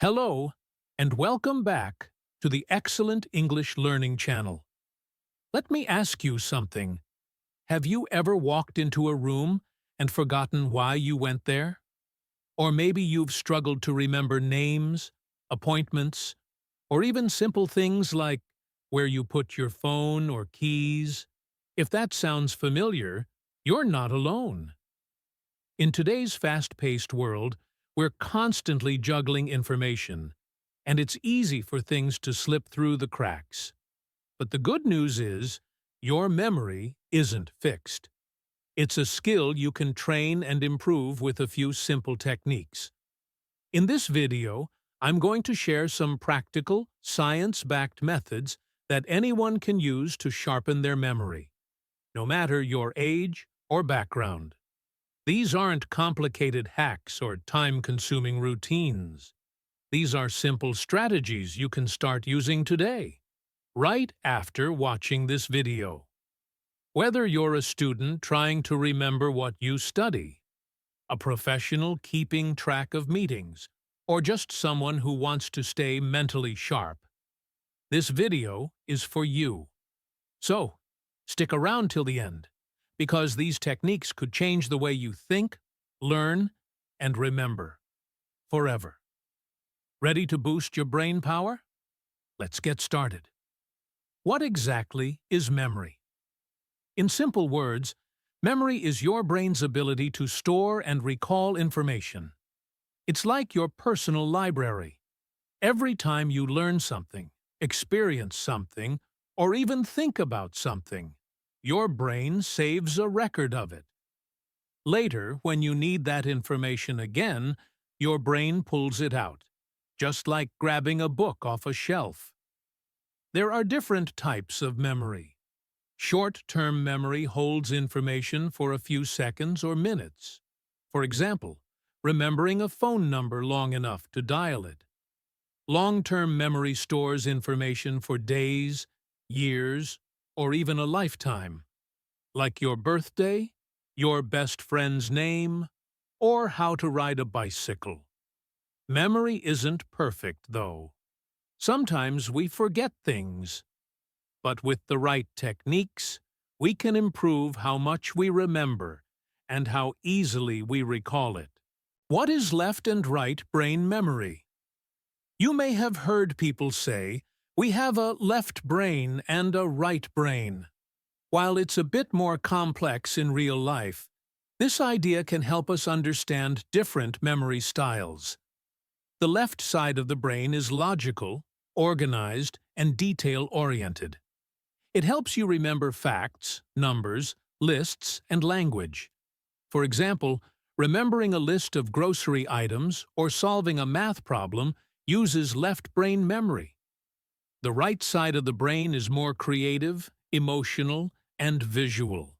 Hello, and welcome back to the Excellent English Learning Channel. Let me ask you something. Have you ever walked into a room and forgotten why you went there? Or maybe you've struggled to remember names, appointments, or even simple things like where you put your phone or keys. If that sounds familiar, you're not alone. In today's fast-paced world, we're constantly juggling information, and it's easy for things to slip through the cracks. But the good news is, your memory isn't fixed. It's a skill you can train and improve with a few simple techniques. In this video, I'm going to share some practical, science-backed methods that anyone can use to sharpen their memory, no matter your age or background. These aren't complicated hacks or time-consuming routines. These are simple strategies you can start using today, right after watching this video. Whether you're a student trying to remember what you study, a professional keeping track of meetings, or just someone who wants to stay mentally sharp, this video is for you. So, stick around till the end, because these techniques could change the way you think, learn, and remember forever. Ready to boost your brain power? Let's get started. What exactly is memory? In simple words, memory is your brain's ability to store and recall information. It's like your personal library. Every time you learn something, experience something, or even think about something, your brain saves a record of it. Later, when you need that information again, your brain pulls it out, just like grabbing a book off a shelf. There are different types of memory. Short-term memory holds information for a few seconds or minutes. For example, remembering a phone number long enough to dial it. Long-term memory stores information for days, years, or even a lifetime, like your birthday, your best friend's name, or how to ride a bicycle. Memory isn't perfect, though. Sometimes we forget things. But with the right techniques, we can improve how much we remember and how easily we recall it. What is left and right brain memory? You may have heard people say, "We have a left brain and a right brain." While it's a bit more complex in real life, this idea can help us understand different memory styles. The left side of the brain is logical, organized, and detail-oriented. It helps you remember facts, numbers, lists, and language. For example, remembering a list of grocery items or solving a math problem uses left brain memory. The right side of the brain is more creative, emotional, and visual.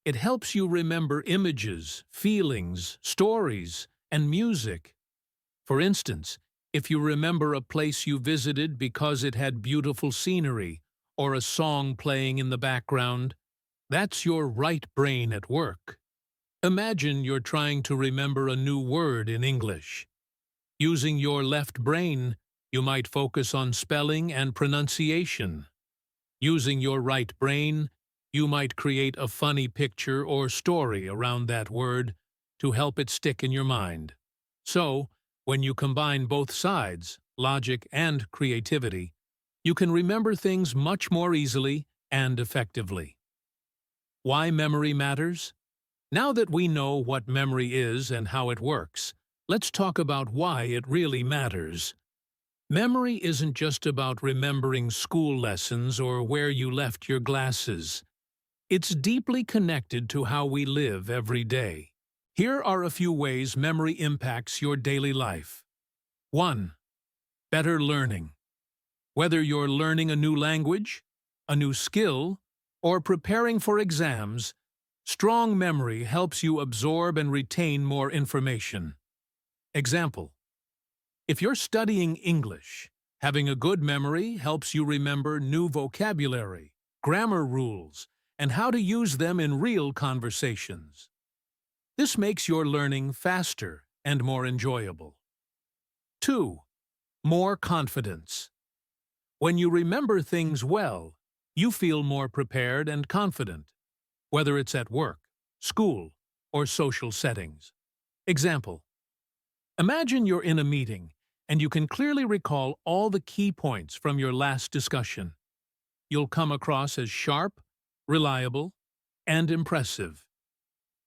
It helps you remember images, feelings, stories, and music. For instance, if you remember a place you visited because it had beautiful scenery or a song playing in the background, that's your right brain at work. Imagine you're trying to remember a new word in English. Using your left brain, you might focus on spelling and pronunciation. Using your right brain, you might create a funny picture or story around that word to help it stick in your mind. So, when you combine both sides, logic and creativity, you can remember things much more easily and effectively. Why memory matters? Now that we know what memory is and how it works, let's talk about why it really matters. Memory isn't just about remembering school lessons or where you left your glasses. It's deeply connected to how we live every day. Here are a few ways memory impacts your daily life. 1. Better learning. Whether you're learning a new language, a new skill, or preparing for exams, strong memory helps you absorb and retain more information. Example: if you're studying English, having a good memory helps you remember new vocabulary, grammar rules, and how to use them in real conversations. This makes your learning faster and more enjoyable. 2. More confidence. When you remember things well, you feel more prepared and confident, whether it's at work, school, or social settings. Example: imagine you're in a meeting and you can clearly recall all the key points from your last discussion. You'll come across as sharp, reliable, and impressive.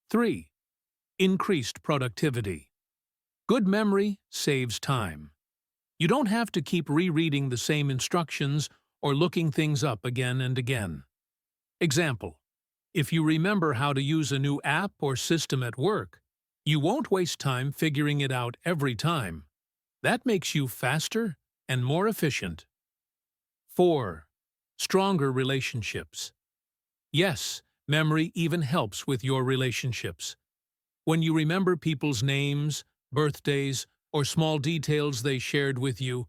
3. Increased productivity. Good memory saves time. You don't have to keep rereading the same instructions or looking things up again and again. Example: if you remember how to use a new app or system at work, you won't waste time figuring it out every time. That makes you faster and more efficient. 4. Stronger relationships. Yes, memory even helps with your relationships. When you remember people's names, birthdays, or small details they shared with you,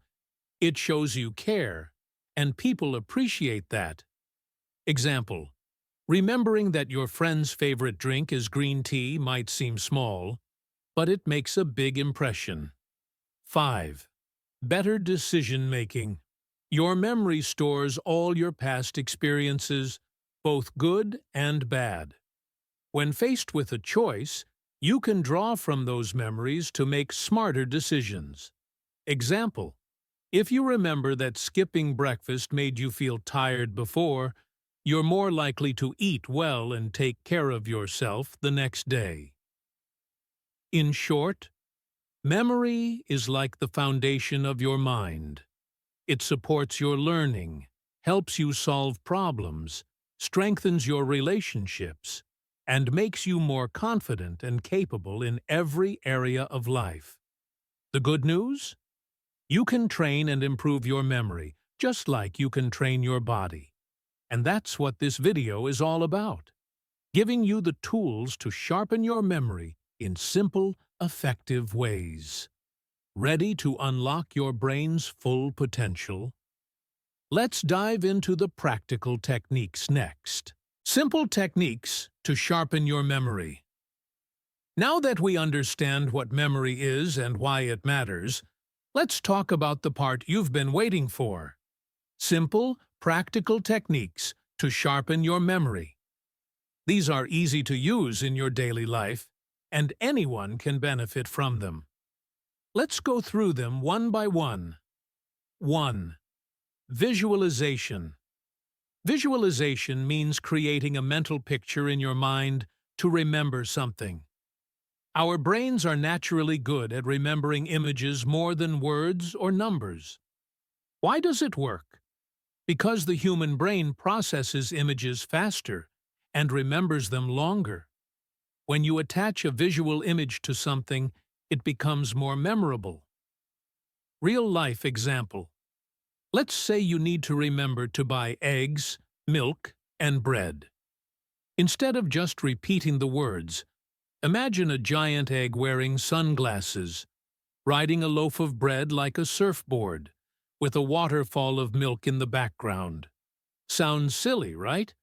it shows you care, and people appreciate that. Example: remembering that your friend's favorite drink is green tea might seem small, but it makes a big impression. 5. Better decision-making. Your memory stores all your past experiences, both good and bad. When faced with a choice, you can draw from those memories to make smarter decisions. Example: if you remember that skipping breakfast made you feel tired before, you're more likely to eat well and take care of yourself the next day. In short, memory is like the foundation of your mind. It supports your learning, helps you solve problems, strengthens your relationships, and makes you more confident and capable in every area of life. The good news? You can train and improve your memory, just like you can train your body. And that's what this video is all about, giving you the tools to sharpen your memory in simple, effective ways. Ready to unlock your brain's full potential? Let's dive into the practical techniques next. Simple techniques to sharpen your memory. Now that we understand what memory is and why it matters, let's talk about the part you've been waiting for. Simple, practical techniques to sharpen your memory. These are easy to use in your daily life, and anyone can benefit from them. Let's go through them one by one. 1. Visualization. Visualization means creating a mental picture in your mind to remember something. Our brains are naturally good at remembering images more than words or numbers. Why does it work? Because the human brain processes images faster and remembers them longer. When you attach a visual image to something, it becomes more memorable. Real-life example. Let's say you need to remember to buy eggs, milk, and bread. Instead of just repeating the words, imagine a giant egg wearing sunglasses, riding a loaf of bread like a surfboard, with a waterfall of milk in the background. Sounds silly, right?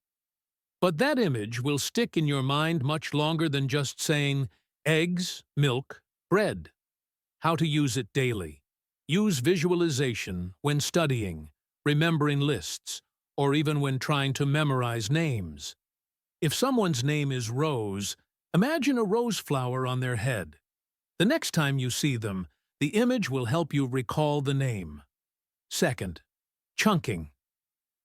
But that image will stick in your mind much longer than just saying eggs, milk, bread. How to use it daily. Use visualization when studying, remembering lists, or even when trying to memorize names. If someone's name is Rose, imagine a rose flower on their head. The next time you see them, the image will help you recall the name. 2. Chunking.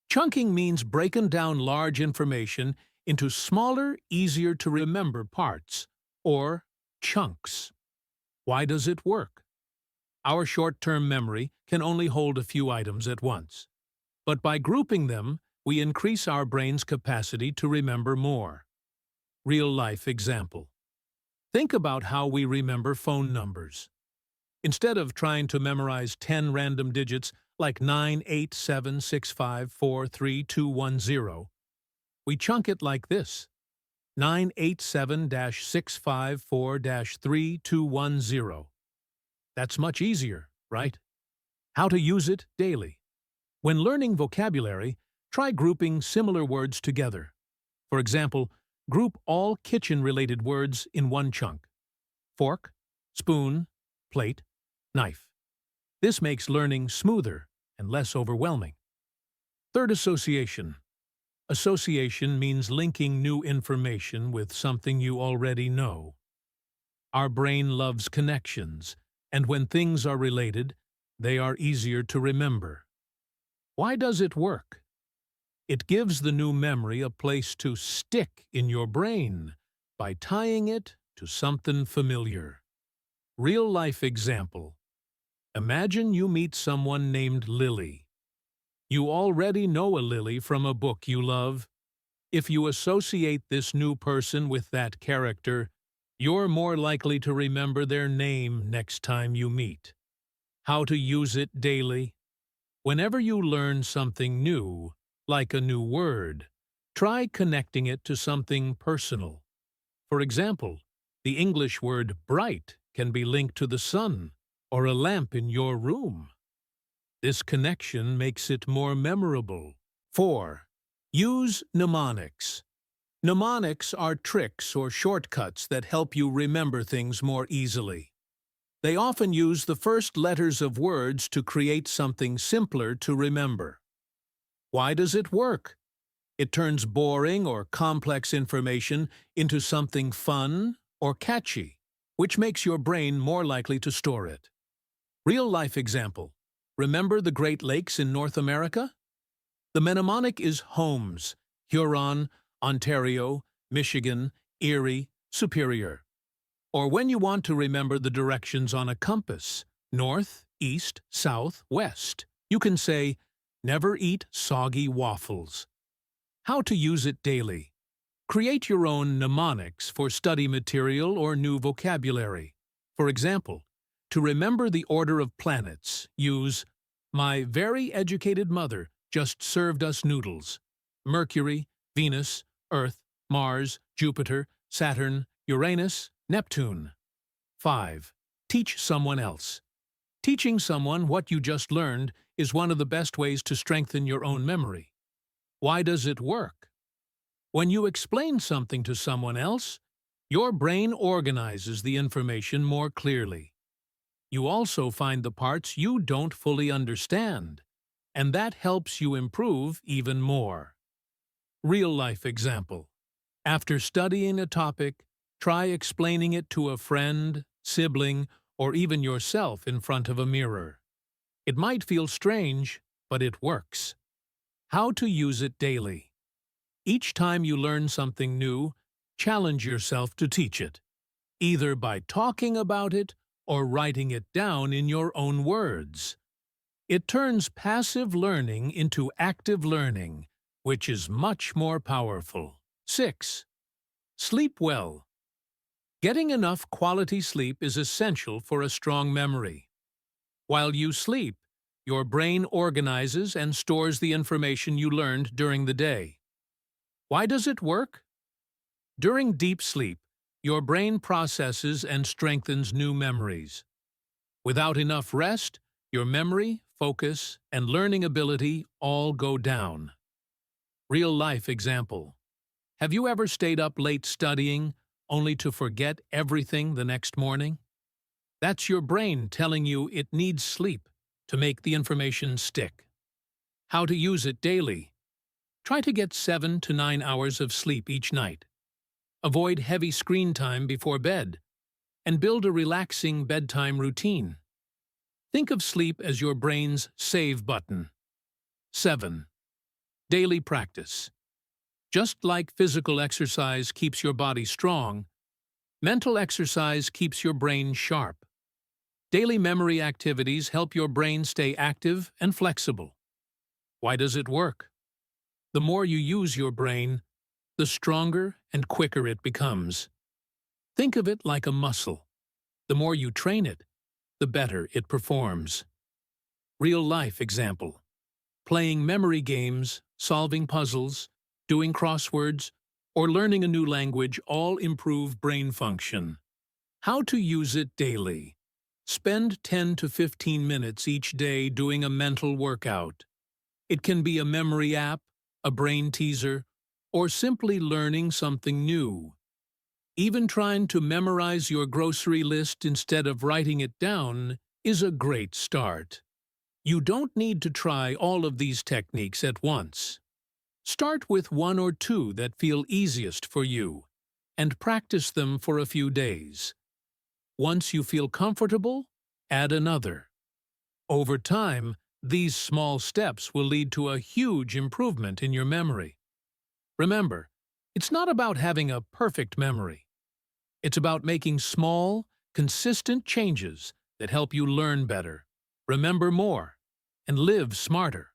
Chunking means breaking down large information into smaller, easier-to-remember parts, or chunks. Why does it work? Our short-term memory can only hold a few items at once. But by grouping them, we increase our brain's capacity to remember more. Real-life example. Think about how we remember phone numbers. Instead of trying to memorize 10 random digits like 98765432210, we chunk it like this: 987-654-3210. That's much easier, right? How to use it daily. When learning vocabulary, try grouping similar words together. For example, group all kitchen-related words in one chunk: fork, spoon, plate, knife. This makes learning smoother and less overwhelming. Third, association. Association means linking new information with something you already know. Our brain loves connections, and when things are related, they are easier to remember. Why does it work? It gives the new memory a place to stick in your brain by tying it to something familiar. Real-life example. Imagine you meet someone named Lily. You already know a Lily from a book you love. If you associate this new person with that character, you're more likely to remember their name next time you meet. How to use it daily? Whenever you learn something new, like a new word, try connecting it to something personal. For example, the English word bright can be linked to the sun or a lamp in your room. This connection makes it more memorable. 4. Use mnemonics. Mnemonics are tricks or shortcuts that help you remember things more easily. They often use the first letters of words to create something simpler to remember. Why does it work? It turns boring or complex information into something fun or catchy, which makes your brain more likely to store it. Real-life example. Remember the Great Lakes in North America? The mnemonic is Holmes, Huron, Ontario, Michigan, Erie, Superior. Or when you want to remember the directions on a compass, north, east, south, west, you can say, never eat soggy waffles. How to use it daily. Create your own mnemonics for study material or new vocabulary. For example, to remember the order of planets, use, my very educated mother just served us noodles. Mercury, Venus, Earth, Mars, Jupiter, Saturn, Uranus, Neptune. 5. Teach someone else. Teaching someone what you just learned is one of the best ways to strengthen your own memory. Why does it work? When you explain something to someone else, your brain organizes the information more clearly. You also find the parts you don't fully understand, and that helps you improve even more. Real-life example. After studying a topic, try explaining it to a friend, sibling, or even yourself in front of a mirror. It might feel strange, but it works. How to use it daily. Each time you learn something new, challenge yourself to teach it, either by talking about it or writing it down in your own words. It turns passive learning into active learning, which is much more powerful. 6. Sleep well. Getting enough quality sleep is essential for a strong memory. While you sleep, your brain organizes and stores the information you learned during the day. Why does it work? During deep sleep, your brain processes and strengthens new memories. Without enough rest, your memory, focus, and learning ability all go down. Real-life example. Have you ever stayed up late studying, only to forget everything the next morning? That's your brain telling you it needs sleep to make the information stick. How to use it daily. Try to get 7 to 9 hours of sleep each night. Avoid heavy screen time before bed, and build a relaxing bedtime routine. Think of sleep as your brain's save button. 7. Daily practice. Just like physical exercise keeps your body strong, mental exercise keeps your brain sharp. Daily memory activities help your brain stay active and flexible. Why does it work? The more you use your brain, the stronger and quicker it becomes. Think of it like a muscle. The more you train it, the better it performs. Real-life example. Playing memory games, solving puzzles, doing crosswords, or learning a new language all improve brain function. How to use it daily. Spend 10 to 15 minutes each day doing a mental workout. It can be a memory app, a brain teaser, or simply learning something new. Even trying to memorize your grocery list instead of writing it down is a great start. You don't need to try all of these techniques at once. Start with one or two that feel easiest for you, and practice them for a few days. Once you feel comfortable, add another. Over time, these small steps will lead to a huge improvement in your memory. Remember, it's not about having a perfect memory. It's about making small, consistent changes that help you learn better, remember more, and live smarter.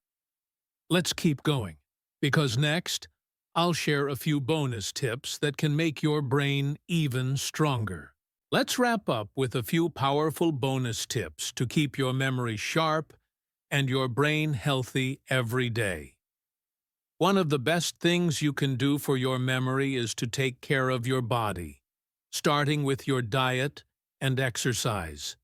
Let's keep going, because next, I'll share a few bonus tips that can make your brain even stronger. Let's wrap up with a few powerful bonus tips to keep your memory sharp and your brain healthy every day. One of the best things you can do for your memory is to take care of your body, starting with your diet and exercise.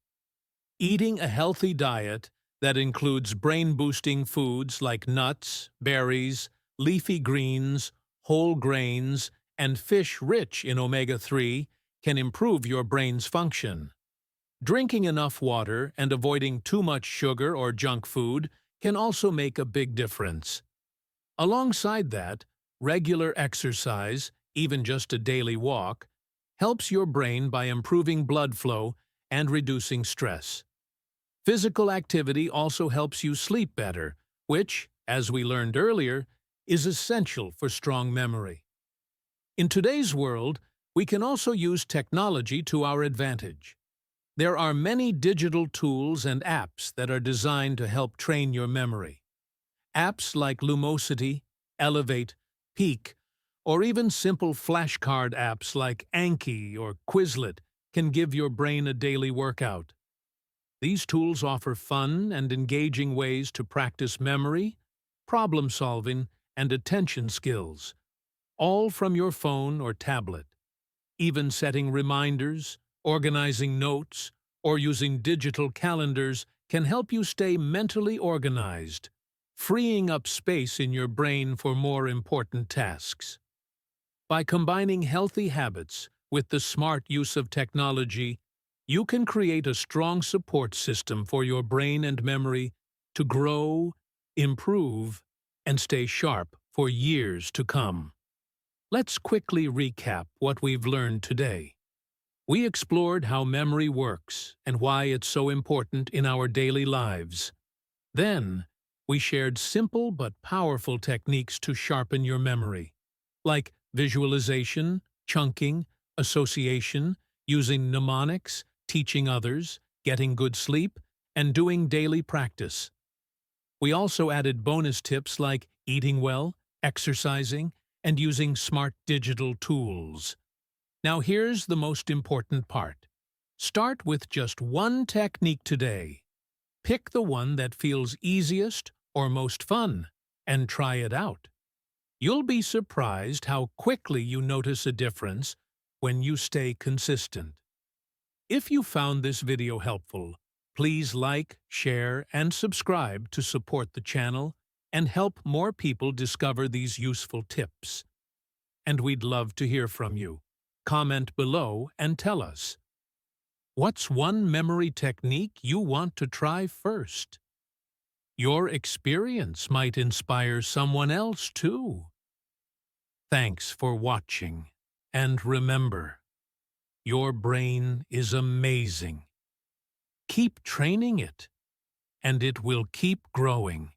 Eating a healthy diet that includes brain-boosting foods like nuts, berries, leafy greens, whole grains, and fish rich in omega-3 can improve your brain's function. Drinking enough water and avoiding too much sugar or junk food can also make a big difference. Alongside that, regular exercise, even just a daily walk, helps your brain by improving blood flow and reducing stress. Physical activity also helps you sleep better, which, as we learned earlier, is essential for strong memory. In today's world, we can also use technology to our advantage. There are many digital tools and apps that are designed to help train your memory. Apps like Lumosity, Elevate, Peak, or even simple flashcard apps like Anki or Quizlet can give your brain a daily workout. These tools offer fun and engaging ways to practice memory, problem-solving, and attention skills, all from your phone or tablet. Even setting reminders, organizing notes, or using digital calendars can help you stay mentally organized, freeing up space in your brain for more important tasks. By combining healthy habits with the smart use of technology, you can create a strong support system for your brain and memory to grow, improve, and stay sharp for years to come. Let's quickly recap what we've learned today. We explored how memory works and why it's so important in our daily lives. Then, we shared simple but powerful techniques to sharpen your memory, like visualization, chunking, association, using mnemonics, teaching others, getting good sleep, and doing daily practice. We also added bonus tips like eating well, exercising, and using smart digital tools. Now here's the most important part. Start with just one technique today. Pick the one that feels easiest or most fun, and try it out. You'll be surprised how quickly you notice a difference when you stay consistent. If you found this video helpful, please like, share, and subscribe to support the channel and help more people discover these useful tips. And we'd love to hear from you. Comment below and tell us, what's one memory technique you want to try first? Your experience might inspire someone else too. Thanks for watching, and remember, your brain is amazing. Keep training it, and it will keep growing.